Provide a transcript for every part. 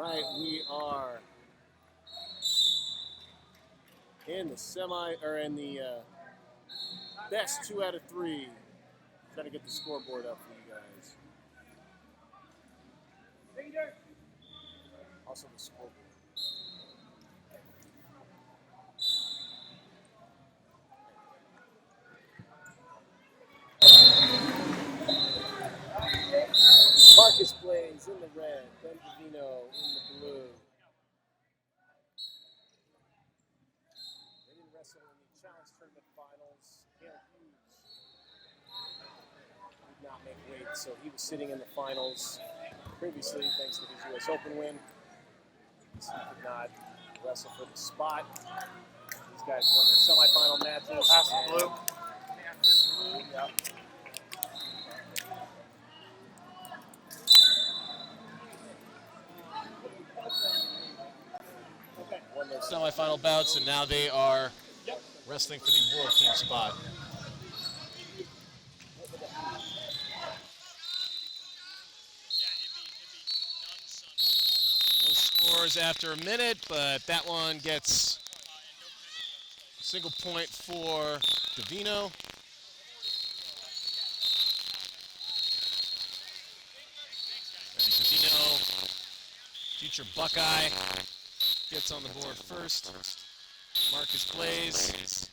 right, we are in the best 2 out of 3. Trying to get the scoreboard up for you guys. Also the scoreboard. Marcus Blaze in the red, Ben Davino in the blue. They didn't wrestle in the Challenge Tournament Finals. Gail Hughes did not make weight, so he was sitting in the finals previously thanks to his U.S. Open win. So he could not wrestle for the spot. These guys won their semifinal matches. Pass the blue. Yep. Semi-final bouts, and now they are wrestling for the World Team spot. No scores after a minute, but that one gets a single point for Davino. And Davino, future Buckeye, gets on the board first. Marcus Blaze.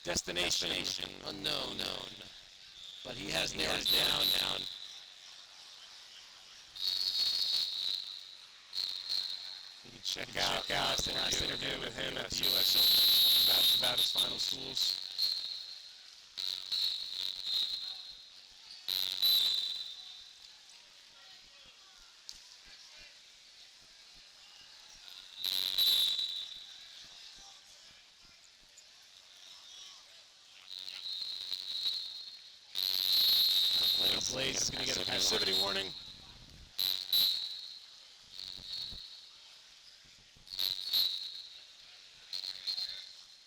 Destination unknown. But he has narrowed it down. You can check out the last interview with him at the U.S. Open about his final tools. Blaze is going to get a passivity warning.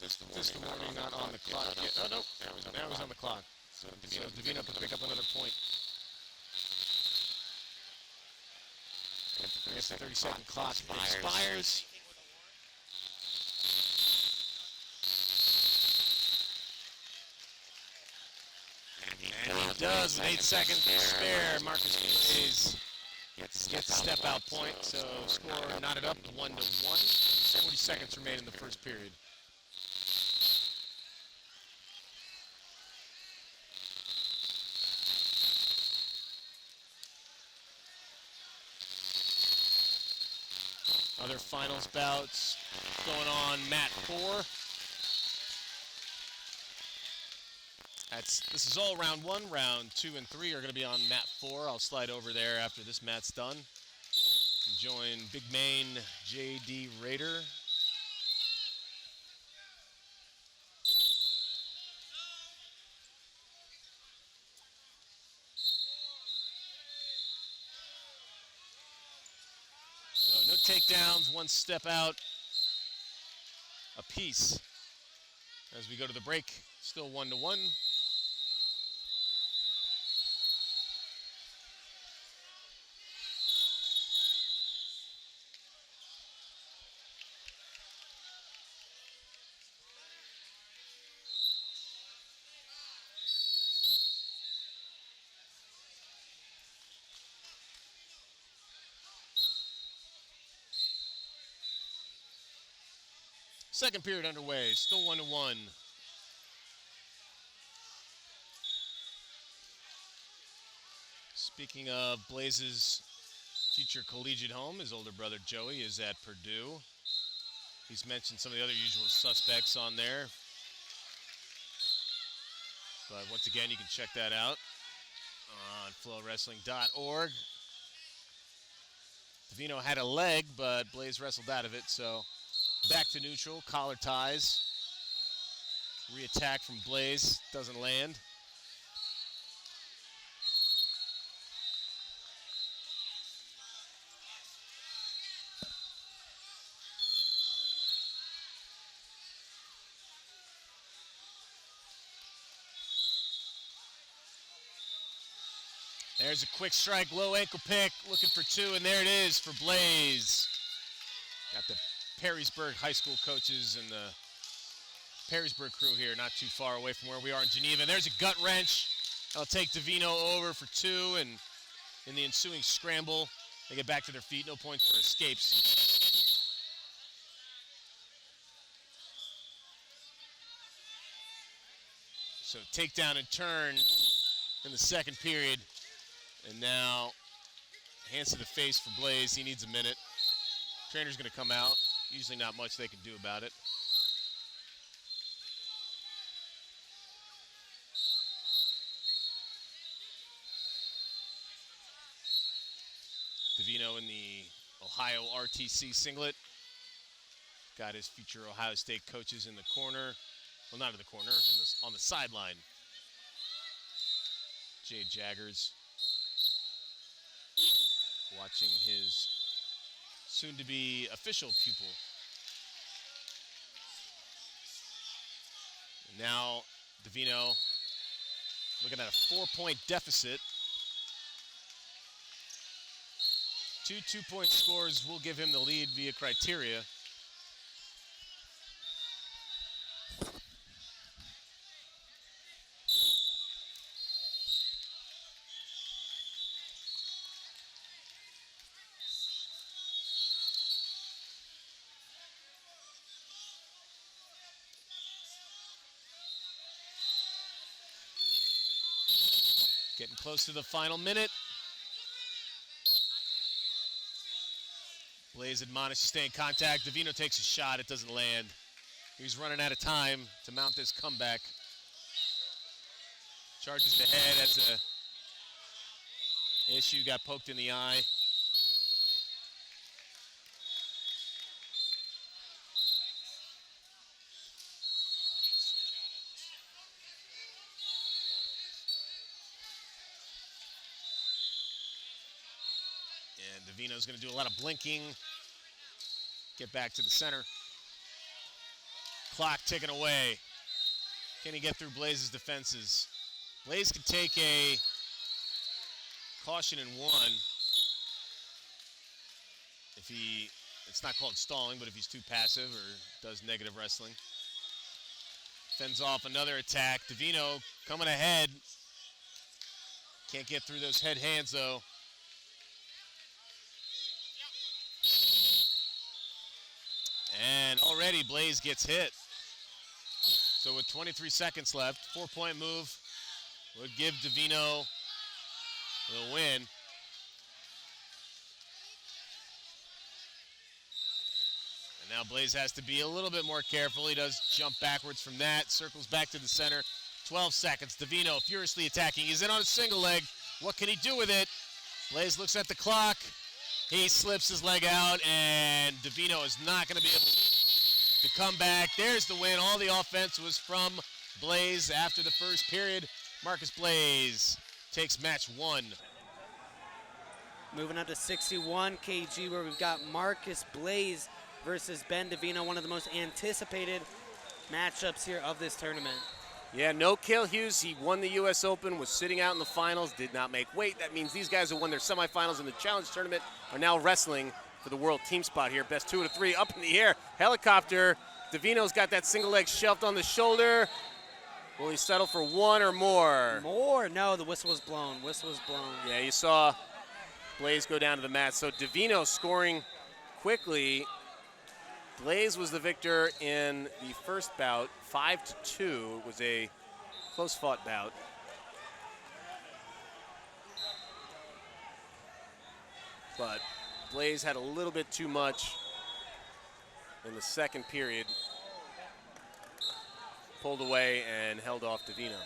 Just the warning, not on the clock yet. Oh, no. Now he's on the clock. So Davino can pick up another point. I guess the 30-second clock expires. And he does with 8 seconds to spare. Marcus Blaze gets a step out point. So score knotted up 1-1. 40 seconds remain in the first period. Other finals bouts going on mat 4. This is all round 1. Round 2 and 3 are going to be on mat 4. I'll slide over there after this mat's done. Join Big Main J.D. Raider. So no takedowns, 1 step out apiece. As we go to the break, still 1-1. Second period underway, still 1-1. Speaking of Blaze's future collegiate home, his older brother Joey is at Purdue. He's mentioned some of the other usual suspects on there. But once again, you can check that out on FloWrestling.org. Davino had a leg, but Blaze wrestled out of it, so back to neutral, collar ties. Re-attack from Blaze, doesn't land. There's a quick strike, low ankle pick, looking for 2, and there it is for Blaze. Got the Perrysburg High School coaches and the Perrysburg crew here, not too far away from where we are in Geneva. There's a gut wrench. That'll take Davino over for 2, and in the ensuing scramble, they get back to their feet. No points for escapes. So takedown and turn in the second period. And now hands to the face for Blaze. He needs a minute. Trainer's going to come out. Usually not much they can do about it. Davino in the Ohio RTC singlet. Got his future Ohio State coaches in the corner. Well, not in the corner, on the sideline. Jay Jaggers watching his soon-to-be official pupil. And now Davino looking at a 4-point deficit. 2 two-point scores will give him the lead via criteria. Getting close to the final minute. Blaze admonished to stay in contact. Davino takes a shot. It doesn't land. He's running out of time to mount this comeback. Charges the head as a issue, got poked in the eye. And Davino's going to do a lot of blinking. Get back to the center. Clock ticking away. Can he get through Blaze's defenses? Blaze can take a caution in 1. If it's not called stalling, but if he's too passive or does negative wrestling. Fends off another attack. Davino coming ahead. Can't get through those head hands though. And already Blaze gets hit. So with 23 seconds left, 4-point move would give Davino the win. And now Blaze has to be a little bit more careful. He does jump backwards from that, circles back to the center. 12 seconds. Davino furiously attacking. He's in on a single leg. What can he do with it? Blaze looks at the clock. He slips his leg out, and Davino is not going to be able to come back. There's the win. All the offense was from Blaze after the first period. Marcus Blaze takes match 1. Moving up to 61 kg, where we've got Marcus Blaze versus Ben Davino, one of the most anticipated matchups here of this tournament. Yeah, no Cale Hughes. He won the U.S. Open, was sitting out in the finals, did not make weight. That means these guys who won their semifinals in the Challenge Tournament are now wrestling for the world team spot here. Best 2 out of 3 up in the air. Helicopter. Davino's got that single leg shelved on the shoulder. Will he settle for 1 or more? More? No, the whistle was blown. Whistle was blown. Yeah, you saw Blaze go down to the mat. So Davino scoring quickly. Blaze was the victor in the first bout, 5-2. It was a close-fought bout. But Blaze had a little bit too much in the second period. Pulled away and held off Davino.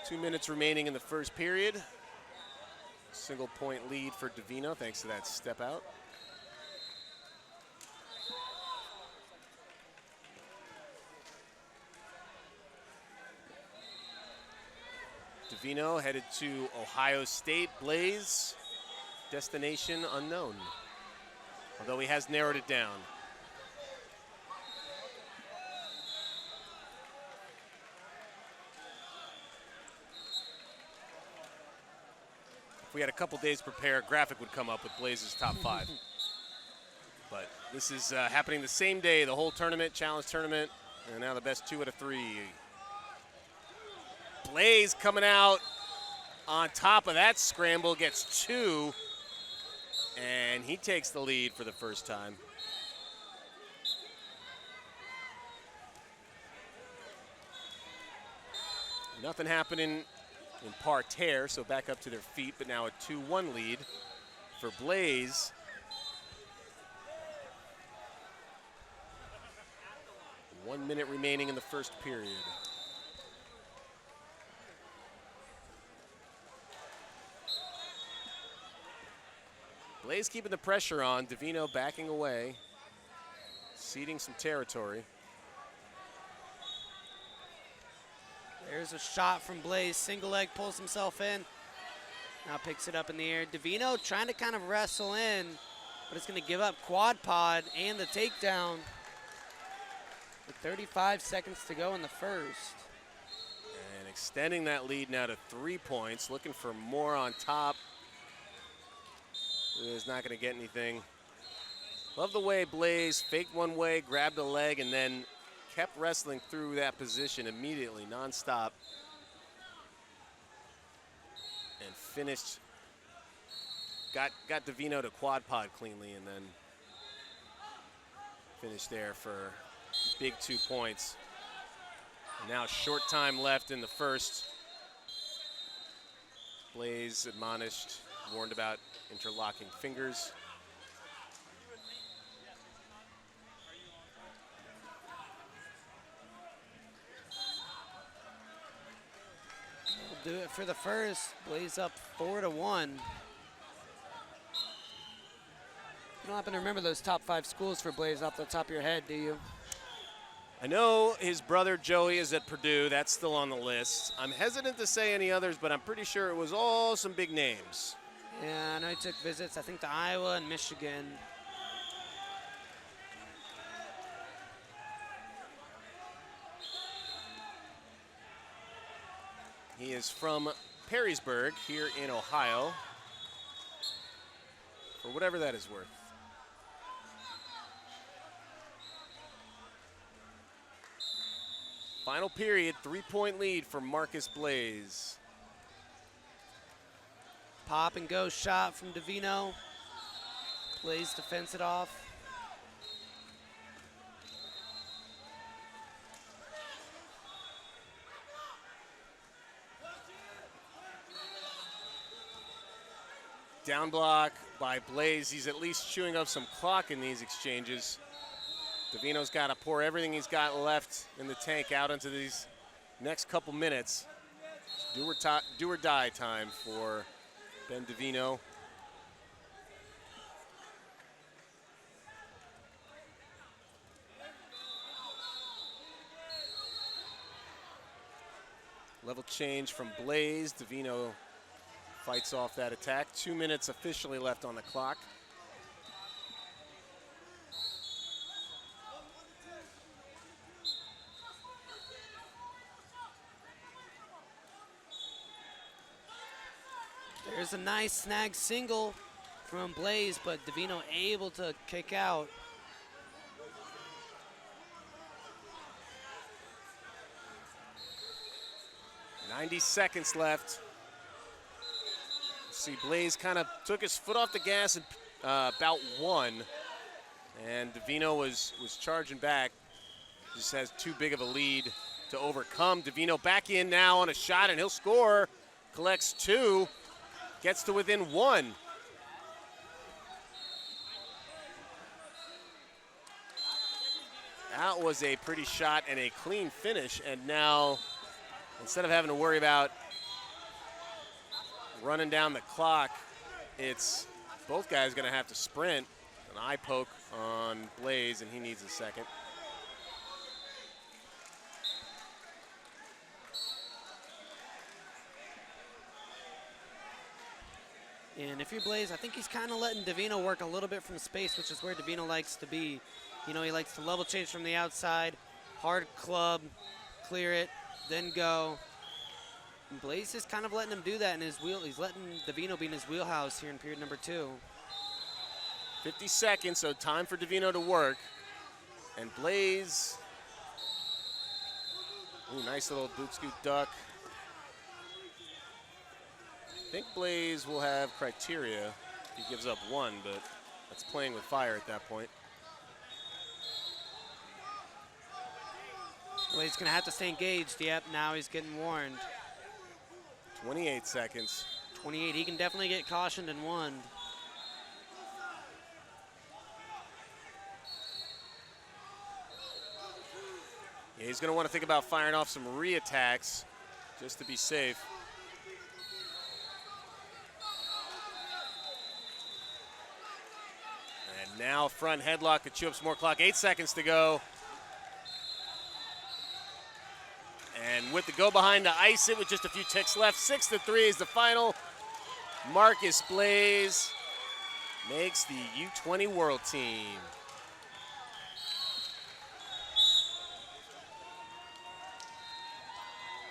Two minutes remaining in the first period. Single point lead for Davino thanks to that step out. Davino headed to Ohio State. Blaze, destination unknown, although he has narrowed it down. we had a couple days to prepare, a graphic would come up with Blaze's top 5. But this is happening the same day, the whole tournament, challenge tournament, and now the best 2 out of 3. Blaze coming out on top of that scramble, gets 2, and he takes the lead for the first time. Nothing happening in parterre, so back up to their feet, but now a 2-1 lead for Blaze. One minute remaining in the first period. Blaze keeping the pressure on, Davino backing away, ceding some territory. There's a shot from Blaze, single leg, pulls himself in. Now picks it up in the air. Davino trying to kind of wrestle in, but it's gonna give up quad pod and the takedown. With 35 seconds to go in the first. And extending that lead now to 3 points, looking for more on top. Is not gonna get anything. Love the way Blaze faked one way, grabbed a leg, and then kept wrestling through that position immediately, nonstop. And finished, got Davino to quad pod cleanly, and then finished there for big 2 points. And now short time left in the first. Blaze admonished, warned about interlocking fingers. We'll do it for the first. Blaze up 4-1. You don't happen to remember those top 5 schools for Blaze off the top of your head, do you? I know his brother Joey is at Purdue. That's still on the list. I'm hesitant to say any others, but I'm pretty sure it was all some big names. Yeah, I know he took visits, I think, to Iowa and Michigan. He is from Perrysburg here in Ohio, for whatever that is worth. Final period, 3-point lead for Marcus Blaze. Pop and go shot from Davino. Blaze to fence it off. Down block by Blaze. He's at least chewing up some clock in these exchanges. Davino's got to pour everything he's got left in the tank out into these next couple minutes. Do or die time for Ben Davino. Level change from Blaze. Davino fights off that attack. 2 minutes officially left on the clock. There's a nice snag single from Blaze, but Davino able to kick out. .90 seconds left. See, Blaze kind of took his foot off the gas at about 1, and Davino was charging back. Just has too big of a lead to overcome. Davino back in now on a shot, and he'll score. Collects 2, gets to within 1. That was a pretty shot and a clean finish, and now instead of having to worry about running down the clock, it's both guys going to have to sprint. An eye poke on Blaze, and he needs a second. And if you're Blaze, I think he's kind of letting Davino work a little bit from space, which is where Davino likes to be. You know, he likes to level change from the outside, hard club, clear it, then go. And Blaze is kind of letting him do that in his wheel. He's letting Davino be in his wheelhouse here in period number 2. 50 seconds, so time for Davino to work. And Blaze, ooh, nice little boot scoot duck. I think Blaze will have criteria. He gives up 1, but that's playing with fire at that point. Blaze is going to have to stay engaged. Yep, now he's getting warned. 28 seconds. 28, he can definitely get cautioned and warned. Yeah, he's going to want to think about firing off some re-attacks just to be safe. And now front headlock to chew up some more clock. 8 seconds to go. And with the go behind to ice it with just a few ticks left. 6-3 is the final. Marcus Blaze makes the U20 World Team.